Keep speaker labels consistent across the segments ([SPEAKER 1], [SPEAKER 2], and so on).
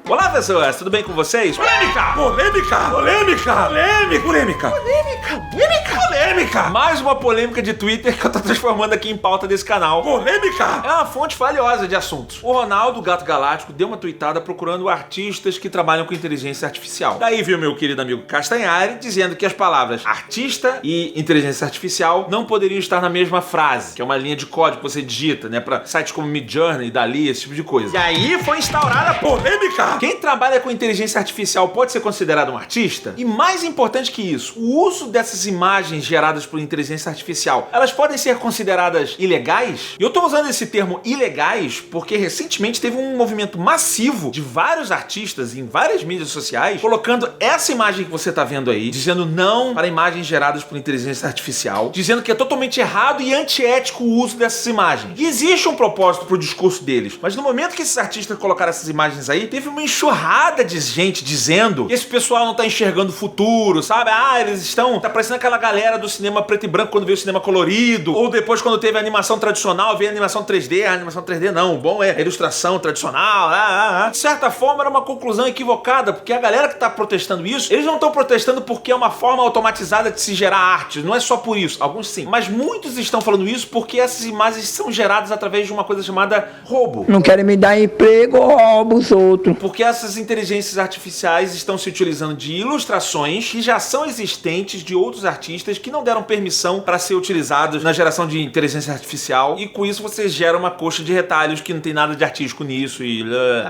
[SPEAKER 1] Olá, pessoas, tudo bem com vocês? Polêmica! Polêmica! Polêmica! Polêmica! Polêmica! Polêmica! Polêmica! Polêmica! Mais uma polêmica de Twitter que eu tô transformando aqui em pauta desse canal. Polêmica! É uma fonte valiosa de assuntos. O Ronaldo, o Gato Galáctico, deu uma tweetada procurando artistas que trabalham com inteligência artificial. Daí veio meu querido amigo Castanhari dizendo que as palavras artista e inteligência artificial não poderiam estar na mesma frase, que é uma linha de código que você digita, né, pra sites como Midjourney, Dali, esse tipo de coisa. E aí foi instaurada a polêmica! Quem trabalha com inteligência artificial pode ser considerado um artista? E mais importante que isso, o uso dessas imagens geradas por inteligência artificial, elas podem ser consideradas ilegais? E eu tô usando esse termo ilegais porque recentemente teve um movimento massivo de vários artistas em várias mídias sociais colocando essa imagem que você tá vendo aí, dizendo não para imagens geradas por inteligência artificial, dizendo que é totalmente errado e antiético o uso dessas imagens. E existe um propósito pro discurso deles, mas no momento que esses artistas colocaram essas imagens aí, teve uma enxurrada de gente dizendo que esse pessoal não tá enxergando o futuro, sabe? Ah, eles estão... Tá parecendo aquela galera do cinema preto e branco quando veio o cinema colorido, ou depois quando teve a animação tradicional, veio a animação 3D. A animação 3D não, o bom é a ilustração tradicional. De certa forma era uma conclusão equivocada, porque a galera que tá protestando isso, eles não estão protestando porque é uma forma automatizada de se gerar arte, não é só por isso, alguns sim, mas muitos estão falando isso porque essas imagens são geradas através de uma coisa chamada roubo.
[SPEAKER 2] Não querem me dar emprego, roubo os outros.
[SPEAKER 1] Porque essas inteligências artificiais estão se utilizando de ilustrações que já são existentes de outros artistas que não deram permissão para ser utilizados na geração de inteligência artificial, e com isso você gera uma coxa de retalhos que não tem nada de artístico nisso e...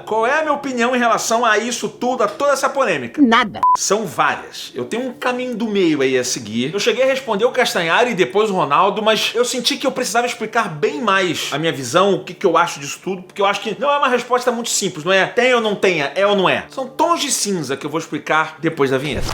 [SPEAKER 1] Qual é a minha opinião em relação a isso tudo, a toda essa polêmica?
[SPEAKER 3] Nada.
[SPEAKER 1] São várias. Eu tenho um caminho do meio aí a seguir. Eu cheguei a responder o Castanhari e depois o Ronaldo, mas eu senti que eu precisava explicar bem mais a minha visão, o que eu acho disso tudo, porque eu acho que não é uma resposta muito simples, não é tem ou não tenha, é ou não é. São tons de cinza que eu vou explicar depois da vinheta.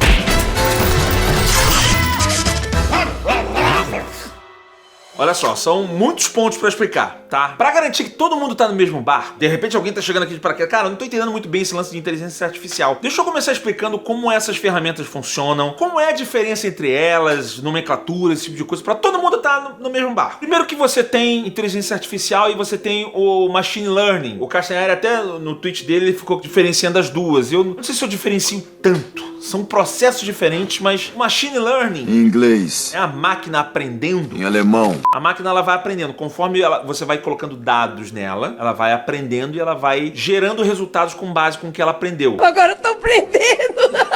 [SPEAKER 1] Olha só, são muitos pontos pra explicar, tá? Pra garantir que todo mundo tá no mesmo bar, de repente alguém tá chegando aqui de paraquedas, cara, eu não tô entendendo muito bem esse lance de inteligência artificial. Deixa eu começar explicando como essas ferramentas funcionam, como é a diferença entre elas, nomenclatura, esse tipo de coisa, pra todo mundo tá no mesmo bar. Primeiro que você tem inteligência artificial e você tem o machine learning. O Castanhari até no tweet dele ele ficou diferenciando as duas. Eu não sei se eu diferencio tanto. São processos diferentes, mas o machine learning...
[SPEAKER 4] Em inglês.
[SPEAKER 1] É a máquina aprendendo.
[SPEAKER 4] Em alemão.
[SPEAKER 1] A máquina ela vai aprendendo. Conforme você vai colocando dados nela, ela vai aprendendo e ela vai gerando resultados com base com o que ela aprendeu.
[SPEAKER 3] Agora eu tô aprendendo.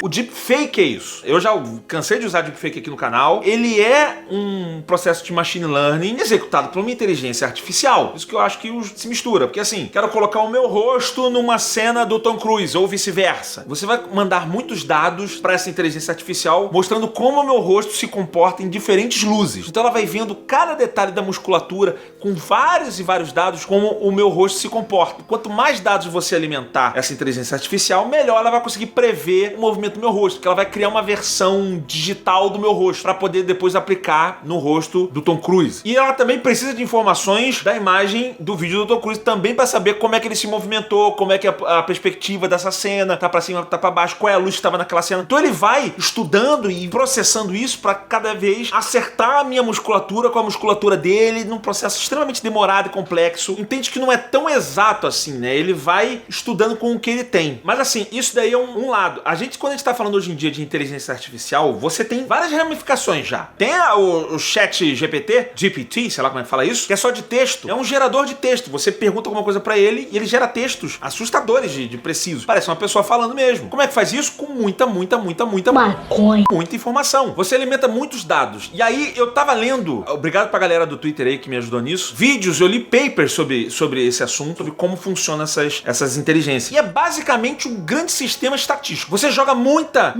[SPEAKER 1] O deepfake é isso. Eu já cansei de usar deepfake aqui no canal. Ele é um processo de machine learning executado por uma inteligência artificial. Isso que eu acho que se mistura. Porque assim, quero colocar o meu rosto numa cena do Tom Cruise ou vice-versa. Você vai mandar muitos dados para essa inteligência artificial mostrando como o meu rosto se comporta em diferentes luzes. Então ela vai vendo cada detalhe da musculatura com vários e vários dados como o meu rosto se comporta. Quanto mais dados você alimentar essa inteligência artificial, melhor ela vai conseguir prever o movimento do meu rosto, porque ela vai criar uma versão digital do meu rosto para poder depois aplicar no rosto do Tom Cruise. E ela também precisa de informações da imagem do vídeo do Tom Cruise também para saber como é que ele se movimentou, como é que é a perspectiva dessa cena, tá para cima, tá para baixo, qual é a luz que estava naquela cena. Então ele vai estudando e processando isso para cada vez acertar a minha musculatura com a musculatura dele num processo extremamente demorado e complexo. Entende que não é tão exato assim, né? Ele vai estudando com o que ele tem. Mas assim, isso daí é um lado. A gente, quando a gente tá falando hoje em dia de inteligência artificial, você tem várias ramificações já. Tem o chat GPT, sei lá como é que fala isso, que é só de texto. É um gerador de texto. Você pergunta alguma coisa pra ele e ele gera textos assustadores de preciso. Parece uma pessoa falando mesmo. Como é que faz isso? Com muita
[SPEAKER 3] Maconha.
[SPEAKER 1] muita informação. Você alimenta muitos dados. E aí eu tava lendo, obrigado pra galera do Twitter aí que me ajudou nisso, vídeos, eu li papers sobre esse assunto, sobre como funcionam essas inteligências. E é basicamente um grande sistema estatístico. Você joga muita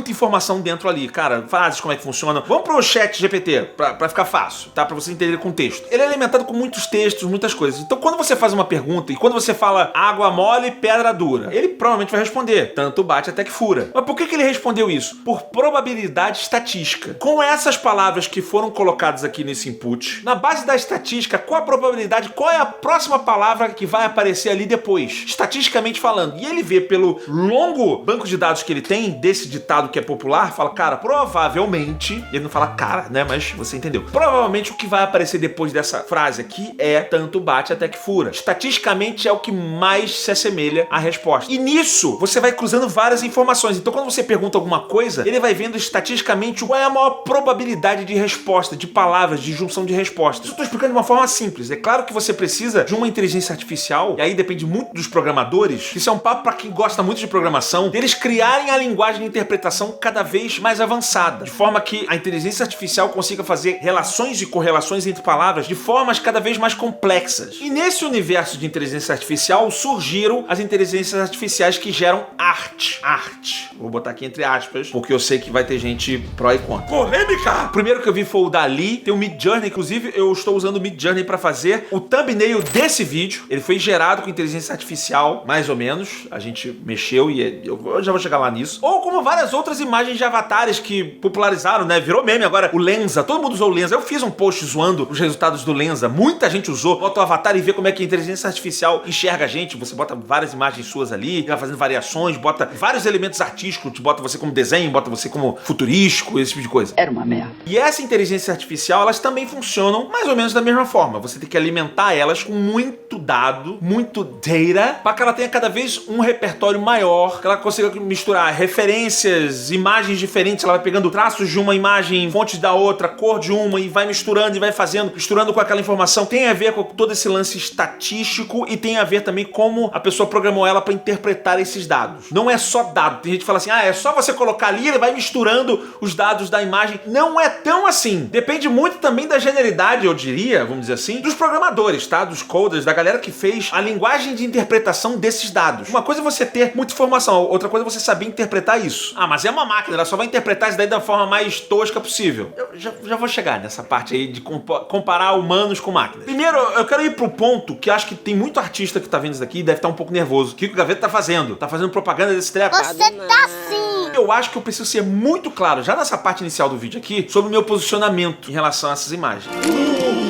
[SPEAKER 1] informação dentro ali, cara, frases, como é que funciona. Vamos pro chat GPT, pra ficar fácil, tá? Pra você entender com texto. Ele é alimentado com muitos textos, muitas coisas. Então quando você faz uma pergunta e quando você fala água mole, pedra dura, ele provavelmente vai responder, tanto bate até que fura. Mas por que ele respondeu isso? Por probabilidade estatística. Com essas palavras que foram colocadas aqui nesse input, na base da estatística, qual a probabilidade, qual é a próxima palavra que vai aparecer ali depois, estatisticamente falando. E ele vê pelo longo banco de dados que ele tem desse ditado que é popular, fala, cara, provavelmente, ele não fala cara, né, mas você entendeu. Provavelmente o que vai aparecer depois dessa frase aqui é tanto bate até que fura. Estatisticamente é o que mais se assemelha à resposta. E nisso, você vai cruzando várias informações. Então quando você pergunta alguma coisa, ele vai vendo estatisticamente qual é a maior probabilidade de resposta, de palavras, de junção de respostas. Isso eu tô explicando de uma forma simples. É claro que você precisa de uma inteligência artificial, e aí depende muito dos programadores. Isso é um papo para quem gosta muito de programação, deles criarem a linguagem de interpretação cada vez mais avançada, de forma que a inteligência artificial consiga fazer relações e correlações entre palavras de formas cada vez mais complexas. E nesse universo de inteligência artificial surgiram as inteligências artificiais que geram arte. Arte. Vou botar aqui entre aspas, porque eu sei que vai ter gente pró e contra. Polêmica! O primeiro que eu vi foi o Dali, tem o Midjourney, inclusive eu estou usando o Midjourney para fazer o thumbnail desse vídeo. Ele foi gerado com inteligência artificial, mais ou menos. A gente mexeu e eu já vou chegar lá nisso. Ou como várias outras imagens de avatares que popularizaram, né? Virou meme agora. O Lensa, todo mundo usou o Lensa. Eu fiz um post zoando os resultados do Lensa. Muita gente usou. Bota o avatar e vê como é que a inteligência artificial enxerga a gente. Você bota várias imagens suas ali, vai fazendo variações, bota vários elementos artísticos, bota você como desenho, bota você como futurístico, esse tipo de coisa.
[SPEAKER 2] Era uma merda.
[SPEAKER 1] E essa inteligência artificial, elas também funcionam mais ou menos da mesma forma. Você tem que alimentar elas com muito dado, muito data, para que ela tenha cada vez um repertório maior, que ela consiga misturar referências, imagens diferentes, ela vai pegando traços de uma imagem, fontes da outra, cor de uma, e vai misturando e vai fazendo, misturando com aquela informação. Tem a ver com todo esse lance estatístico e tem a ver também como a pessoa programou ela para interpretar esses dados. Não é só dado. Tem gente que fala assim, é só você colocar ali, ele vai misturando os dados da imagem. Não é tão assim. Depende muito também da genialidade, eu diria, vamos dizer assim, dos programadores, tá? Dos coders, da galera que fez a linguagem de interpretação desses dados. Uma coisa é você ter muita informação, outra coisa é você saber interpretar isso. Ah, mas é uma máquina, ela só vai interpretar isso daí da forma mais tosca possível. Eu já vou chegar nessa parte aí de comparar humanos com máquinas. Primeiro, eu quero ir pro ponto que acho que tem muito artista que tá vendo isso daqui e deve estar um pouco nervoso. O que o Gaveta tá fazendo? Tá fazendo propaganda desse treco?
[SPEAKER 3] Você tá sim!
[SPEAKER 1] Eu acho que eu preciso ser muito claro, já nessa parte inicial do vídeo aqui, sobre o meu posicionamento em relação a essas imagens.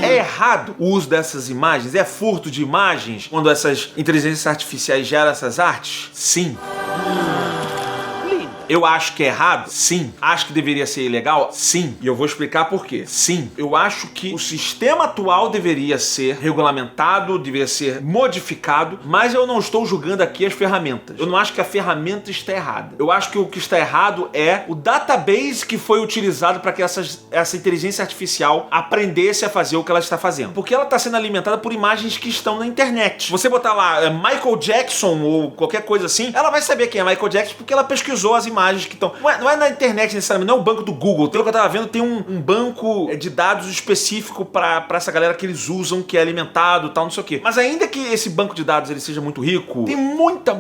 [SPEAKER 1] É errado o uso dessas imagens? É furto de imagens quando essas inteligências artificiais geram essas artes? Sim. Eu acho que é errado? Sim. Acho que deveria ser ilegal? Sim. E eu vou explicar por quê. Sim. Eu acho que o sistema atual deveria ser regulamentado, deveria ser modificado, mas eu não estou julgando aqui as ferramentas. Eu não acho que a ferramenta está errada. Eu acho que o que está errado é o database que foi utilizado para que essa inteligência artificial aprendesse a fazer o que ela está fazendo. Porque ela está sendo alimentada por imagens que estão na internet. Se você botar lá Michael Jackson ou qualquer coisa assim, ela vai saber quem é Michael Jackson porque ela pesquisou as imagens que estão... Não é na internet necessariamente, não é o banco do Google. Pelo que eu tava vendo, tem um banco de dados específico pra essa galera que eles usam, que é alimentado e tal, não sei o quê. Mas ainda que esse banco de dados ele seja muito rico, tem muita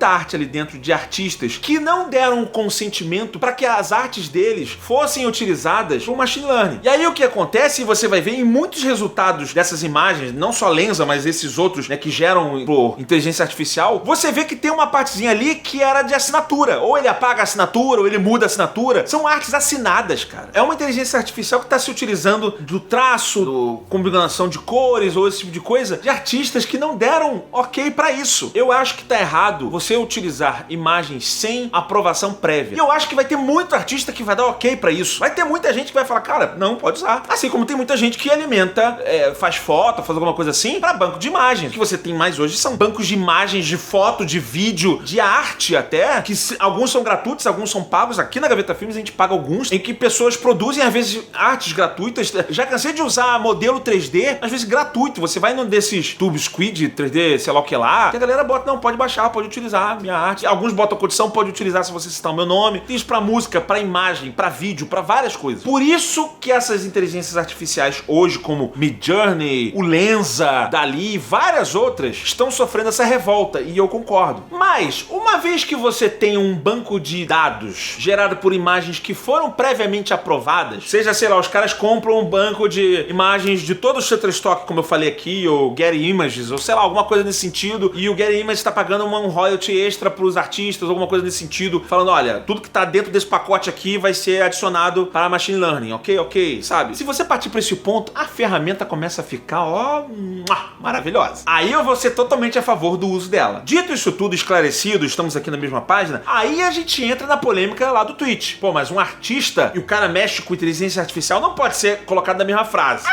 [SPEAKER 1] arte ali dentro de artistas que não deram o consentimento para que as artes deles fossem utilizadas por machine learning. E aí o que acontece, você vai ver em muitos resultados dessas imagens, não só Lensa, mas esses outros, né, que geram por inteligência artificial, você vê que tem uma partezinha ali que era de assinatura. Ou ele apaga a assinatura, ou ele muda a assinatura. São artes assinadas, cara. É uma inteligência artificial que está se utilizando do traço, do combinação de cores, ou esse tipo de coisa, de artistas que não deram ok pra isso. Eu acho que tá errado você utilizar imagens sem aprovação prévia. E eu acho que vai ter muito artista que vai dar ok pra isso. Vai ter muita gente que vai falar, cara, não, pode usar. Assim como tem muita gente que alimenta, faz foto, faz alguma coisa assim, pra banco de imagens. O que você tem mais hoje são bancos de imagens, de foto, de vídeo, de arte até, que alguns são gratuitos, alguns são pagos. Aqui na Gaveta Filmes a gente paga alguns, em que pessoas produzem às vezes artes gratuitas. Já cansei de usar modelo 3D, às vezes gratuito. Você vai num desses tubos Squid 3D, sei lá o que lá, que a galera bota, não, pode baixar, pode utilizar a minha arte. Alguns botam condição, pode utilizar se você citar o meu nome. Tem isso pra música, pra imagem, pra vídeo, pra várias coisas. Por isso que essas inteligências artificiais hoje, como Midjourney, o Lensa, Dali e várias outras, estão sofrendo essa revolta, e eu concordo. Mas, uma vez que você tem um banco de dados gerado por imagens que foram previamente aprovadas, seja, sei lá, os caras compram um banco de imagens de todo o Shutterstock, como eu falei aqui, ou Getty Images, ou sei lá, alguma coisa nesse sentido, e o Getty Images está pagando um royalty extra pros artistas, alguma coisa nesse sentido, falando, olha, tudo que tá dentro desse pacote aqui vai ser adicionado para machine learning, ok, sabe? Se você partir para esse ponto, a ferramenta começa a ficar, maravilhosa. Aí eu vou ser totalmente a favor do uso dela. Dito isso tudo esclarecido, estamos aqui na mesma página, aí a gente entra na polêmica lá do tweet. Pô, mas um artista e o cara mexe com inteligência artificial não pode ser colocado na mesma frase.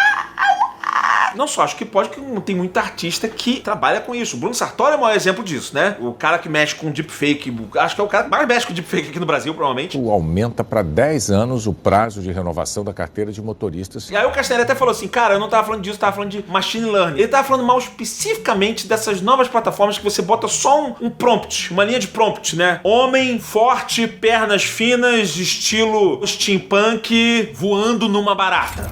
[SPEAKER 1] Não só, acho que pode, que tem muita artista que trabalha com isso. O Bruno Sartori é o maior exemplo disso, né? O cara que mexe com deepfake, acho que é o cara que mais mexe com deepfake aqui no Brasil, provavelmente.
[SPEAKER 4] Aumenta para 10 anos o prazo de renovação da carteira de motoristas.
[SPEAKER 1] E aí o Castanheira até falou assim, cara, eu não tava falando disso, eu tava falando de machine learning. Ele tava falando mal especificamente dessas novas plataformas que você bota só um prompt, uma linha de prompt, né? Homem forte, pernas finas, estilo steampunk, voando numa barata.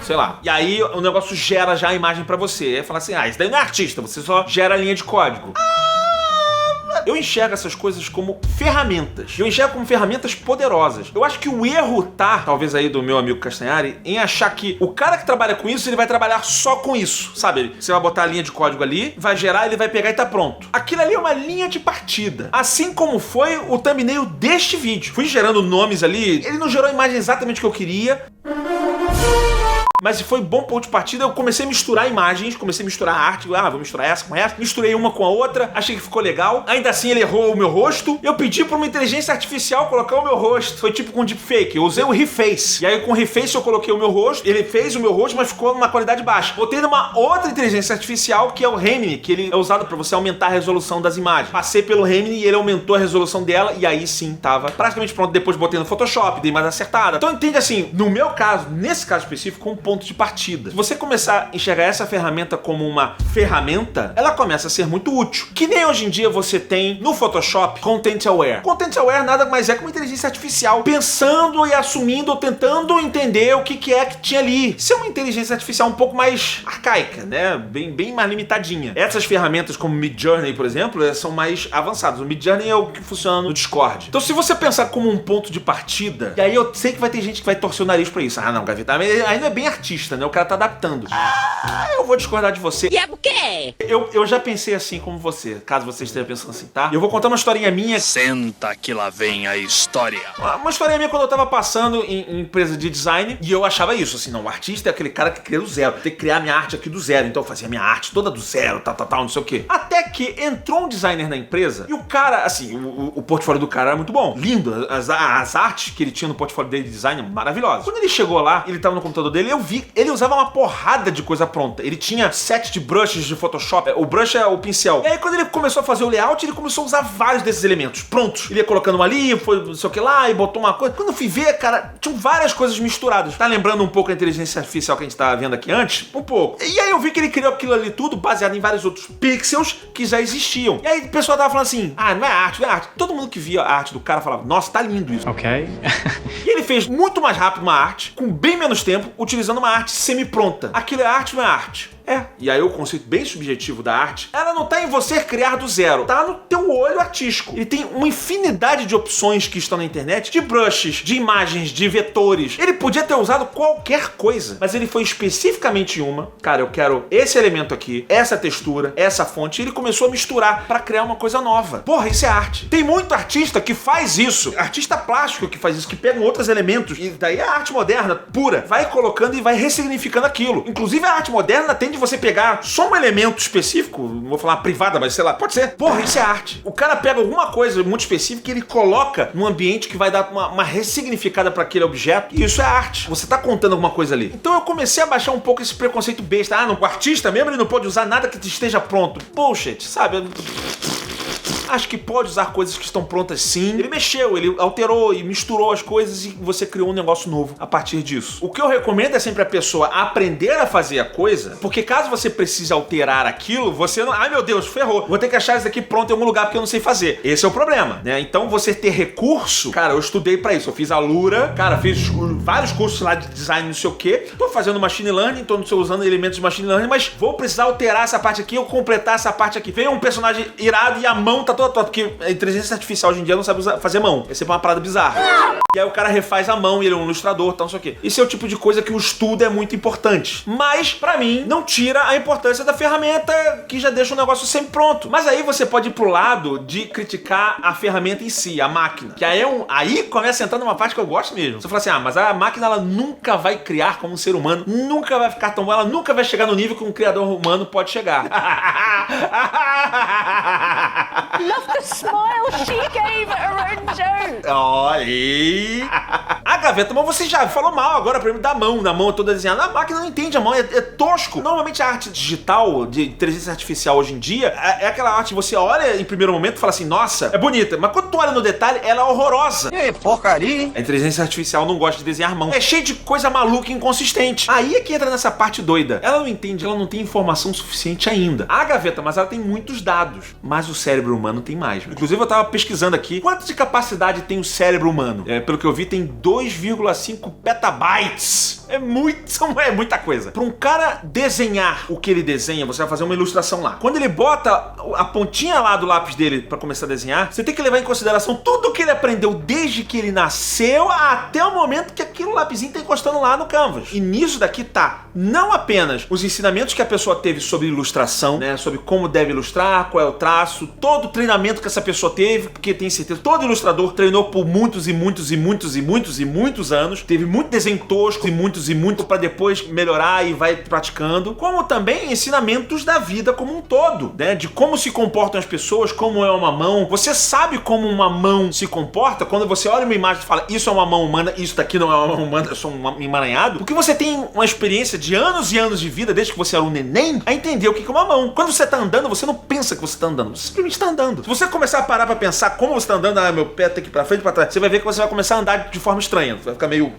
[SPEAKER 1] Sei lá. E aí o negócio gera já a imagem pra você. Aí fala assim, isso daí não é artista, você só gera a linha de código. Eu enxergo essas coisas como ferramentas. Eu enxergo como ferramentas poderosas. Eu acho que o erro tá, talvez aí do meu amigo Castanhari, em achar que o cara que trabalha com isso, ele vai trabalhar só com isso. Sabe? Você vai botar a linha de código ali, vai gerar, ele vai pegar e tá pronto. Aquilo ali é uma linha de partida. Assim como foi o thumbnail deste vídeo. Fui gerando nomes ali, ele não gerou a imagem exatamente o que eu queria. Mas foi bom ponto de partida, eu comecei a misturar imagens, comecei a misturar arte, vou misturar essa com essa, misturei uma com a outra, achei que ficou legal. Ainda assim ele errou o meu rosto, eu pedi pra uma inteligência artificial colocar o meu rosto, foi tipo com deepfake, eu usei o reface, e aí com o reface eu coloquei o meu rosto, ele fez o meu rosto, mas ficou numa qualidade baixa. Botei numa outra inteligência artificial, que é o Gemini, que ele é usado pra você aumentar a resolução das imagens. Passei pelo Gemini e ele aumentou a resolução dela, e aí sim, tava praticamente pronto. Depois botei no Photoshop, dei mais acertada. Então entende assim, no meu caso, nesse caso específico, um ponto de partida. Se você começar a enxergar essa ferramenta como uma ferramenta, ela começa a ser muito útil. Que nem hoje em dia você tem no Photoshop Content Aware. Content Aware nada mais é que uma inteligência artificial pensando e assumindo ou tentando entender o que é que tinha ali. Isso é uma inteligência artificial um pouco mais arcaica, né? Bem mais limitadinha. Essas ferramentas como Midjourney, por exemplo, são mais avançadas. O Midjourney é o que funciona no Discord. Então se você pensar como um ponto de partida, e aí eu sei que vai ter gente que vai torcer o nariz pra isso. Não, Gaveta, aí não é bem artista, né? O cara tá adaptando. Eu vou discordar de você.
[SPEAKER 3] E é por quê?
[SPEAKER 1] Eu já pensei assim como você, caso você esteja pensando assim, tá? Eu vou contar uma historinha minha.
[SPEAKER 5] Senta que lá vem a história.
[SPEAKER 1] Uma historinha minha quando eu tava passando em empresa de design, e eu achava isso, assim, não, o artista é aquele cara que cria do zero. Tem que criar minha arte aqui do zero. Então eu fazia minha arte toda do zero, tal, não sei o quê. Até que entrou um designer na empresa, e o cara, assim, o portfólio do cara era muito bom. Lindo. As artes que ele tinha no portfólio dele de design, maravilhosas. Quando ele chegou lá, ele tava no computador dele, eu vi, ele usava uma porrada de coisa pronta. Ele tinha set de brushes de Photoshop. O brush é o pincel. E aí quando ele começou a fazer o layout, ele começou a usar vários desses elementos prontos. Ele ia colocando uma ali, foi não sei o que lá, e botou uma coisa. Quando eu fui ver, cara, tinham várias coisas misturadas. Tá lembrando um pouco a inteligência artificial que a gente tava vendo aqui antes? Um pouco. E aí eu vi que ele criou aquilo ali tudo baseado em vários outros pixels que já existiam. E aí o pessoal tava falando assim, não é arte, não é arte. Todo mundo que via a arte do cara falava, nossa, tá lindo isso.
[SPEAKER 5] Ok.
[SPEAKER 1] E ele fez muito mais rápido uma arte, com bem menos tempo, utilizando uma arte semi-pronta. Aquilo é arte, não é arte? E aí o conceito bem subjetivo da arte, ela não tá em você criar do zero, tá no teu olho artístico. Ele tem uma infinidade de opções que estão na internet, de brushes, de imagens, de vetores. Ele podia ter usado qualquer coisa, mas ele foi especificamente uma, cara, eu quero esse elemento aqui, essa textura, essa fonte, e ele começou a misturar pra criar uma coisa nova. Porra, isso é arte. Tem muito artista que faz isso, artista plástico que faz isso, que pega outros elementos, e daí a arte moderna pura, vai colocando e vai ressignificando aquilo. Inclusive a arte moderna tem de você pegar só um elemento específico, não vou falar privada, mas sei lá, pode ser. Porra, isso é arte. O cara pega alguma coisa muito específica e ele coloca num ambiente que vai dar uma ressignificada para aquele objeto, e isso é arte. Você tá contando alguma coisa ali. Então eu comecei a baixar um pouco esse preconceito besta. Não, o artista mesmo, ele não pode usar nada que esteja pronto. Bullshit, sabe? Acho que pode usar coisas que estão prontas sim. Ele mexeu, ele alterou e misturou as coisas e você criou um negócio novo a partir disso. O que eu recomendo é sempre a pessoa aprender a fazer a coisa, porque caso você precise alterar aquilo, você não... Ai meu Deus, ferrou. Vou ter que achar isso daqui pronto em algum lugar porque eu não sei fazer. Esse é o problema, né? Então você ter recurso... Cara, eu estudei pra isso. Eu fiz a Lura, cara, fiz vários cursos lá de design, não sei o quê. Tô fazendo machine learning, tô usando elementos de machine learning, mas vou precisar alterar essa parte aqui ou completar essa parte aqui. Vem um personagem irado e a mão tá toda, porque a inteligência artificial hoje em dia não sabe fazer mão. É sempre uma parada bizarra. E aí o cara refaz a mão e ele é um ilustrador, tal, não sei o quê. Isso é o tipo de coisa que o estudo é muito importante. Mas, pra mim, não tira a importância da ferramenta que já deixa o negócio sempre pronto. Mas aí você pode ir pro lado de criticar a ferramenta em si, a máquina. Que aí começa a entrar numa parte que eu gosto mesmo. Você fala assim, mas a máquina ela nunca vai criar como um ser humano, nunca vai ficar tão boa, ela nunca vai chegar no nível que um criador humano pode chegar.
[SPEAKER 3] love the smile she gave at her own joke.
[SPEAKER 1] Olha aí. A gaveta, mas você já falou mal agora pra mim da mão. Na mão toda desenhada. A máquina não entende a mão, é tosco. Normalmente a arte digital, de inteligência artificial hoje em dia, é aquela arte que você olha em primeiro momento e fala assim, nossa, é bonita. Mas quando tu olha no detalhe, ela é horrorosa.
[SPEAKER 6] Que porcaria, hein?
[SPEAKER 1] A inteligência artificial não gosta de desenhar mão. É cheio de coisa maluca e inconsistente. Aí é que entra nessa parte doida. Ela não entende, ela não tem informação suficiente ainda. A gaveta, mas ela tem muitos dados. Mas o cérebro humano tem mais. Inclusive eu tava pesquisando aqui, quanto de capacidade tem o cérebro humano? Pelo que eu vi, tem 2,5 petabytes. É muita coisa. Para um cara desenhar o que ele desenha, você vai fazer uma ilustração lá. Quando ele bota a pontinha lá do lápis dele para começar a desenhar, você tem que levar em consideração tudo que ele aprendeu desde que ele nasceu até o momento que aquele lapisinho tá encostando lá no canvas. E nisso daqui tá não apenas os ensinamentos que a pessoa teve sobre ilustração, né, sobre como deve ilustrar, qual é o traço, todo o treinamento que essa pessoa teve, porque tem certeza, todo ilustrador treinou por muitos anos, teve muito desenho tosco e muito para depois melhorar e vai praticando, como também ensinamentos da vida como um todo, né, de como se comportam as pessoas, como é uma mão. Você sabe como uma mão se comporta quando você olha uma imagem e fala, isso é uma mão humana, isso daqui não é uma mão humana, eu sou um emaranhado, porque você tem uma experiência de anos e anos de vida, desde que você era um neném, a entender o que é uma mão. Quando você tá andando, você não pensa que você tá andando, você simplesmente tá andando. Se você começar a parar pra pensar como você tá andando, meu pé tem que ir pra frente, pra trás, você vai ver que você vai começar a andar de forma estranha, você vai ficar meio...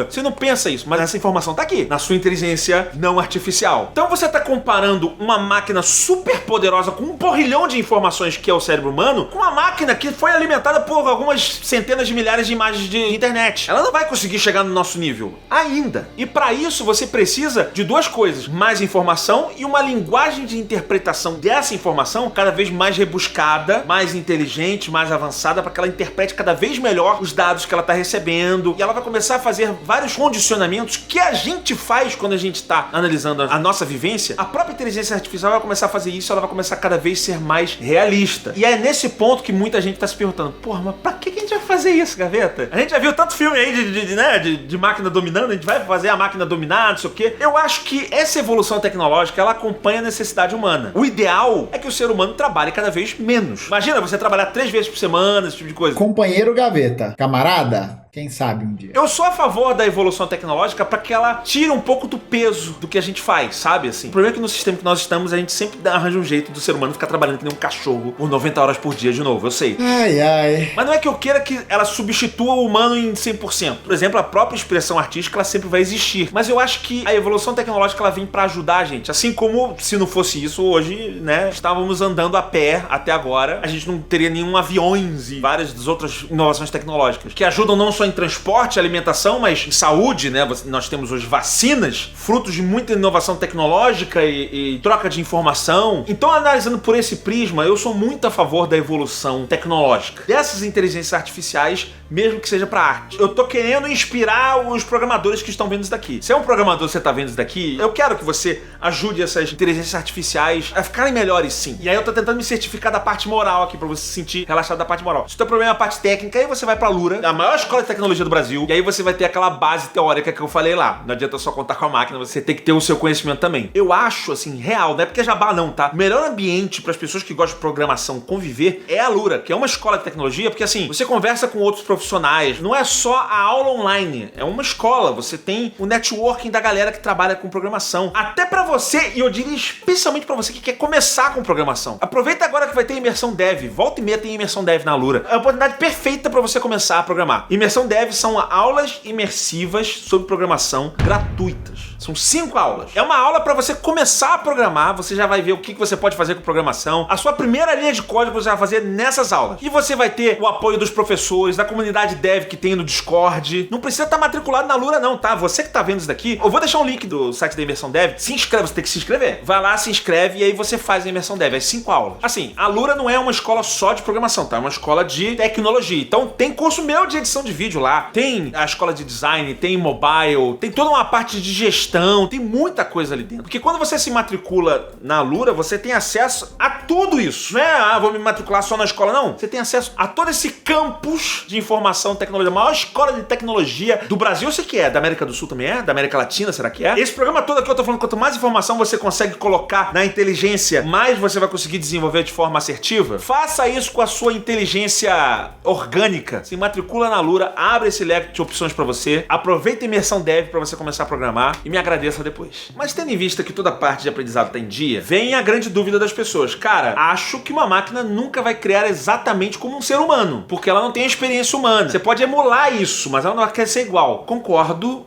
[SPEAKER 1] Você não pensa isso, mas essa informação tá aqui, na sua inteligência não artificial. Então você tá comparando uma máquina super poderosa com um porrilhão de informações que é o cérebro humano, com uma máquina que foi alimentada por algumas centenas de milhares de imagens de internet. Ela não vai conseguir chegar no nosso nível, ainda. E para isso você precisa de duas coisas, mais informação e uma linguagem de interpretação dessa informação cada vez mais rebuscada, mais inteligente, mais avançada, para que ela interprete cada vez melhor os dados que ela tá recebendo, e ela vai começar a fazer vários condicionamentos que a gente faz quando a gente tá analisando a nossa vivência. A própria inteligência artificial vai começar a fazer isso, ela vai começar a cada vez ser mais realista. E é nesse ponto que muita gente tá se perguntando, porra, mas pra que a gente vai fazer isso, gaveta? A gente já viu tanto filme aí de máquina dominando, a gente vai fazer a máquina dominar, não sei o quê. Eu acho que essa evolução tecnológica, ela acompanha a necessidade humana. O ideal é que o ser humano trabalhe cada vez menos. Imagina você trabalhar 3 vezes por semana, esse tipo de coisa.
[SPEAKER 7] Companheiro gaveta, camarada, quem sabe um dia.
[SPEAKER 1] Eu sou a favor da evolução tecnológica para que ela tire um pouco do peso do que a gente faz, sabe? Assim, o problema é que no sistema que nós estamos, a gente sempre arranja um jeito do ser humano ficar trabalhando que nem um cachorro por 90 horas por dia de novo, eu sei.
[SPEAKER 7] Ai, ai.
[SPEAKER 1] Mas não é que eu queira que ela substitua o humano em 100%. Por exemplo, a própria expressão artística, ela sempre vai existir. Mas eu acho que a evolução tecnológica, ela vem para ajudar a gente. Assim como, se não fosse isso, hoje, né, estávamos andando a pé até agora, a gente não teria nenhum aviões e várias das outras inovações tecnológicas que ajudam não só em transporte, alimentação, mas em saúde, né? Nós temos hoje vacinas, frutos de muita inovação tecnológica e troca de informação. Então, analisando por esse prisma, eu sou muito a favor da evolução tecnológica dessas inteligências artificiais, mesmo que seja para arte. Eu tô querendo inspirar os programadores que estão vendo isso daqui. Se é um programador que você tá vendo isso daqui, eu quero que você ajude essas inteligências artificiais a ficarem melhores, sim. E aí eu tô tentando me certificar da parte moral aqui, pra você se sentir relaxado da parte moral. Se o teu problema é a parte técnica, aí você vai pra Lura, a maior escola de tecnologia do Brasil, e aí você vai ter aquela base teórica que eu falei lá. Não adianta só contar com a máquina, você tem que ter o seu conhecimento também. Eu acho, assim, real, não é porque é jabá não, tá? O melhor ambiente para as pessoas que gostam de programação conviver é a Lura, que é uma escola de tecnologia, porque assim, você conversa com outros profissionais, não é só a aula online, é uma escola, você tem o networking da galera que trabalha com programação. Até pra você, e eu diria especialmente pra você que quer começar com programação. Aproveita agora que vai ter imersão dev, volta e meia tem imersão dev na Lura. É a oportunidade perfeita pra você começar a programar. Imersão dev são aulas imersivas sobre programação gratuitas. São 5 aulas. É uma aula para você começar a programar, você já vai ver o que você pode fazer com programação. A sua primeira linha de código você vai fazer nessas aulas. E você vai ter o apoio dos professores, da comunidade dev que tem no Discord. Não precisa estar matriculado na Lura não, tá? Você que tá vendo isso daqui, eu vou deixar um link do site da Imersão Dev. Se inscreve, você tem que se inscrever. Vai lá, se inscreve e aí você faz a Imersão Dev. As 5 aulas. Assim, a Lura não é uma escola só de programação, tá? É uma escola de tecnologia. Então tem curso meu de edição de vídeo lá. Tem a escola de design, tem mobile, tem toda uma parte de gestão, tem muita coisa ali dentro. Porque quando você se matricula na Lura, você tem acesso a tudo isso. Não é, vou me matricular só na escola, não. Você tem acesso a todo esse campus de informação e tecnologia. A maior escola de tecnologia do Brasil, eu sei que é. Da América do Sul também é? Da América Latina, será que é? Esse programa todo aqui eu tô falando, quanto mais informação você consegue colocar na inteligência, mais você vai conseguir desenvolver de forma assertiva. Faça isso com a sua inteligência orgânica. Se matricula na Lura, abre esse leque de opções pra você, aproveita a imersão dev pra você começar a programar e me agradeça depois. Mas tendo em vista que toda parte de aprendizado tá em dia, vem a grande dúvida das pessoas. Cara, acho que uma máquina nunca vai criar exatamente como um ser humano, porque ela não tem a experiência humana. Você pode emular isso, mas ela não quer ser igual. Concordo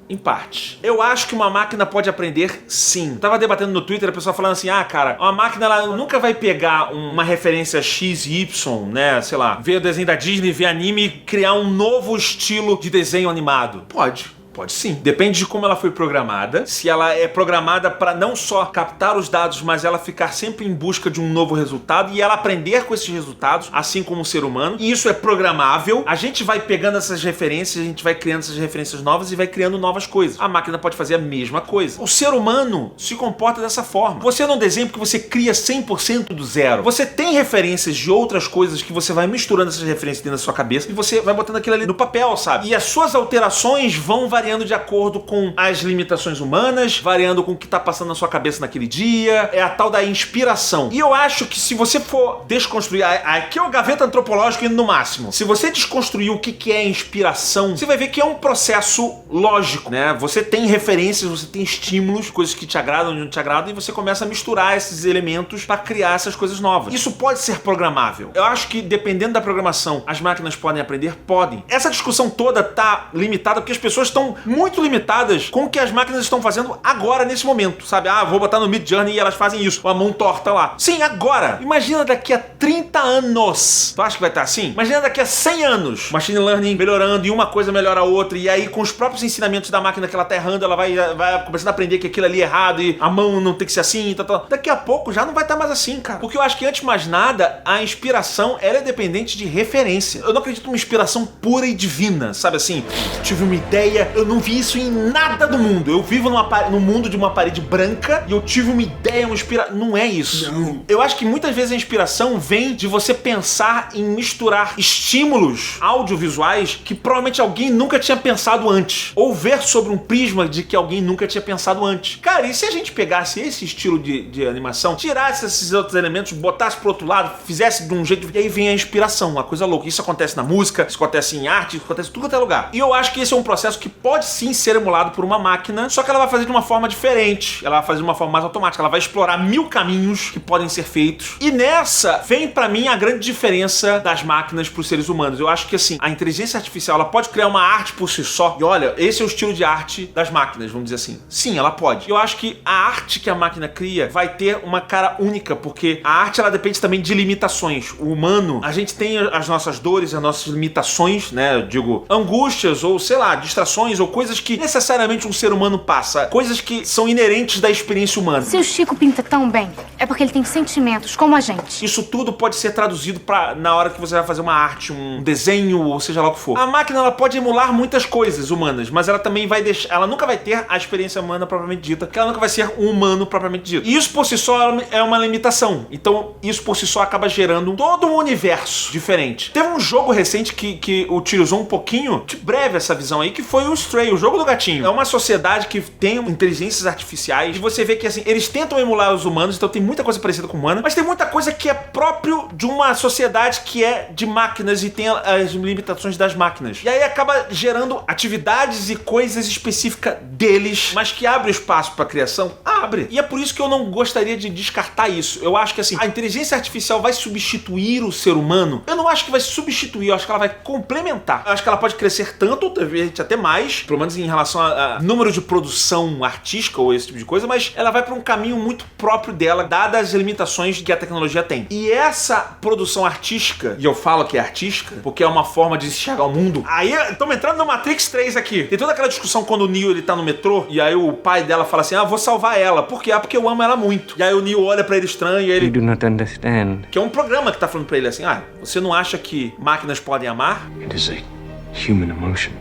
[SPEAKER 1] em parte. Eu acho que uma máquina pode aprender, sim. Eu tava debatendo no Twitter, a pessoa falando assim, cara, uma máquina ela nunca vai pegar uma referência X, Y, né, sei lá, ver o desenho da Disney, ver anime e criar um novo estilo de desenho animado. Pode sim. Depende de como ela foi programada. Se ela é programada para não só captar os dados, mas ela ficar sempre em busca de um novo resultado e ela aprender com esses resultados, assim como o ser humano. E isso é programável. A gente vai pegando essas referências, a gente vai criando essas referências novas e vai criando novas coisas. A máquina pode fazer a mesma coisa. O ser humano se comporta dessa forma. Você não desenha porque você cria 100% do zero. Você tem referências de outras coisas que você vai misturando essas referências dentro da sua cabeça e você vai botando aquilo ali no papel, sabe? E as suas alterações vão variando de acordo com as limitações humanas, variando com o que tá passando na sua cabeça naquele dia. É a tal da inspiração. E eu acho que se você for desconstruir, aqui é o gaveta antropológico indo no máximo. Se você desconstruir o que é inspiração, você vai ver que é um processo lógico, né? Você tem referências, você tem estímulos, coisas que te agradam e não te agradam, e você começa a misturar esses elementos para criar essas coisas novas. Isso pode ser programável. Eu acho que dependendo da programação, as máquinas podem aprender? Podem. Essa discussão toda tá limitada porque as pessoas estão muito limitadas com o que as máquinas estão fazendo agora, nesse momento, sabe? Vou botar no Midjourney e elas fazem isso, com a mão torta lá. Sim, agora. Imagina daqui a 30 anos. Tu acha que vai estar assim? Imagina daqui a 100 anos. Machine Learning melhorando e uma coisa melhora a outra, e aí com os próprios ensinamentos da máquina que ela tá errando, ela vai começando a aprender que aquilo ali é errado e a mão não tem que ser assim, tal. Daqui a pouco já não vai estar mais assim, cara. Porque eu acho que antes de mais nada, a inspiração, ela é dependente de referência. Eu não acredito numa inspiração pura e divina, sabe assim? Tive uma ideia, eu não vi isso em nada do mundo. Eu vivo no mundo de uma parede branca e eu tive uma ideia, uma inspiração. Não é isso. Não. Eu acho que muitas vezes a inspiração vem de você pensar em misturar estímulos audiovisuais que provavelmente alguém nunca tinha pensado antes. Ou ver sobre um prisma de que alguém nunca tinha pensado antes. Cara, e se a gente pegasse esse estilo de animação, tirasse esses outros elementos, botasse pro outro lado, fizesse de um jeito, e aí vem a inspiração, uma coisa louca. Isso acontece na música, isso acontece em arte, isso acontece em tudo até lugar. E eu acho que esse é um processo que pode sim ser emulado por uma máquina, só que ela vai fazer de uma forma diferente, ela vai fazer de uma forma mais automática, ela vai explorar 1000 caminhos que podem ser feitos. E nessa vem pra mim a grande diferença das máquinas pros seres humanos. Eu acho que assim, a inteligência artificial, ela pode criar uma arte por si só. E olha, esse é o estilo de arte das máquinas, vamos dizer assim. Sim, ela pode. Eu acho que a arte que a máquina cria vai ter uma cara única, porque a arte ela depende também de limitações. O humano, a gente tem as nossas dores, as nossas limitações, né? Eu digo, angústias ou sei lá, distrações ou coisas que necessariamente um ser humano passa, coisas que são inerentes da experiência humana.
[SPEAKER 6] Se o Chico pinta tão bem, é porque ele tem sentimentos como a gente.
[SPEAKER 1] Isso tudo pode ser traduzido na hora que você vai fazer uma arte, um desenho, ou seja lá o que for. A máquina ela pode emular muitas coisas humanas, mas ela também vai deixar, ela nunca vai ter a experiência humana propriamente dita, porque ela nunca vai ser um humano propriamente dito. E isso por si só é uma limitação. Então isso por si só acaba gerando todo um universo diferente. Teve um jogo recente que utilizou um pouquinho de breve essa visão aí, que foi o Stray, o jogo do gatinho. É uma sociedade que tem inteligências artificiais e você vê que assim, eles tentam emular os humanos, então tem muita coisa parecida com humana, mas tem muita coisa que é próprio de uma sociedade que é de máquinas e tem as limitações das máquinas. E aí acaba gerando atividades e coisas específicas deles, mas que abre espaço para criação? Abre. E é por isso que eu não gostaria de descartar isso. Eu acho que assim, a inteligência artificial vai substituir o ser humano? Eu não acho que vai substituir, eu acho que ela vai complementar. Eu acho que ela pode crescer tanto, talvez até mais, pelo menos em relação a número de produção artística ou esse tipo de coisa, mas ela vai para um caminho muito próprio dela, dadas as limitações que a tecnologia tem. E essa produção artística, e eu falo que é artística, porque é uma forma de enxergar o mundo. Aí, estamos entrando no Matrix 3 aqui. Tem toda aquela discussão quando o Neo ele tá no metrô, e aí o pai dela fala assim, vou salvar ela. Por quê? Porque eu amo ela muito. E aí o Neo olha pra ele estranho e ele... You do not understand. Que é um programa que tá falando pra ele assim, você não acha que máquinas podem amar?
[SPEAKER 8] It is a human emotion.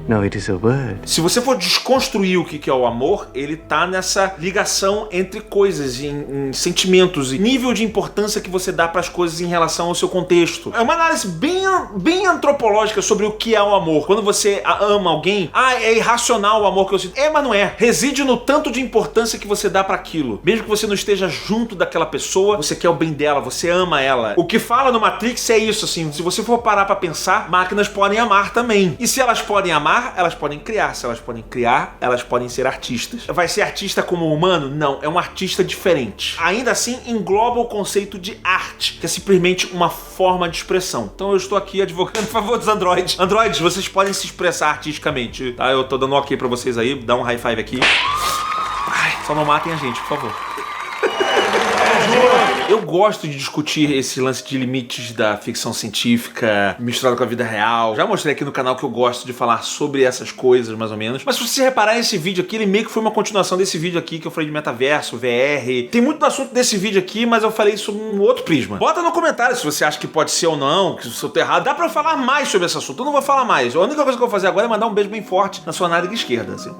[SPEAKER 8] No, it is a word.
[SPEAKER 1] Se você for desconstruir o que é o amor, ele tá nessa ligação entre coisas, em sentimentos, e nível de importância que você dá pras coisas em relação ao seu contexto. É uma análise bem antropológica sobre o que é o amor. Quando você ama alguém, é irracional o amor que eu sinto. Mas não é. Reside no tanto de importância que você dá pra aquilo. Mesmo que você não esteja junto daquela pessoa, você quer o bem dela, você ama ela. O que fala no Matrix é isso, assim, se você for parar pra pensar, máquinas podem amar também. E se elas podem amar, elas podem criar. Se elas podem criar, elas podem ser artistas. Vai ser artista como humano? Não, é um artista diferente. Ainda assim, engloba o conceito de arte, que é simplesmente uma forma de expressão. Então eu estou aqui advogando a favor dos androides. Androides, vocês podem se expressar artisticamente, tá? Eu tô dando um ok pra vocês aí, dá um high five aqui. Só não matem a gente, por favor. Eu gosto de discutir esse lance de limites da ficção científica misturado com a vida real. Já mostrei aqui no canal que eu gosto de falar sobre essas coisas, mais ou menos. Mas se você reparar nesse vídeo aqui, ele meio que foi uma continuação desse vídeo aqui que eu falei de metaverso, VR. Tem muito do assunto desse vídeo aqui, mas eu falei sobre um outro prisma. Bota no comentário se você acha que pode ser ou não, que se eu tô errado. Dá pra eu falar mais sobre esse assunto. Eu não vou falar mais. A única coisa que eu vou fazer agora é mandar um beijo bem forte na sua nádega esquerda, assim.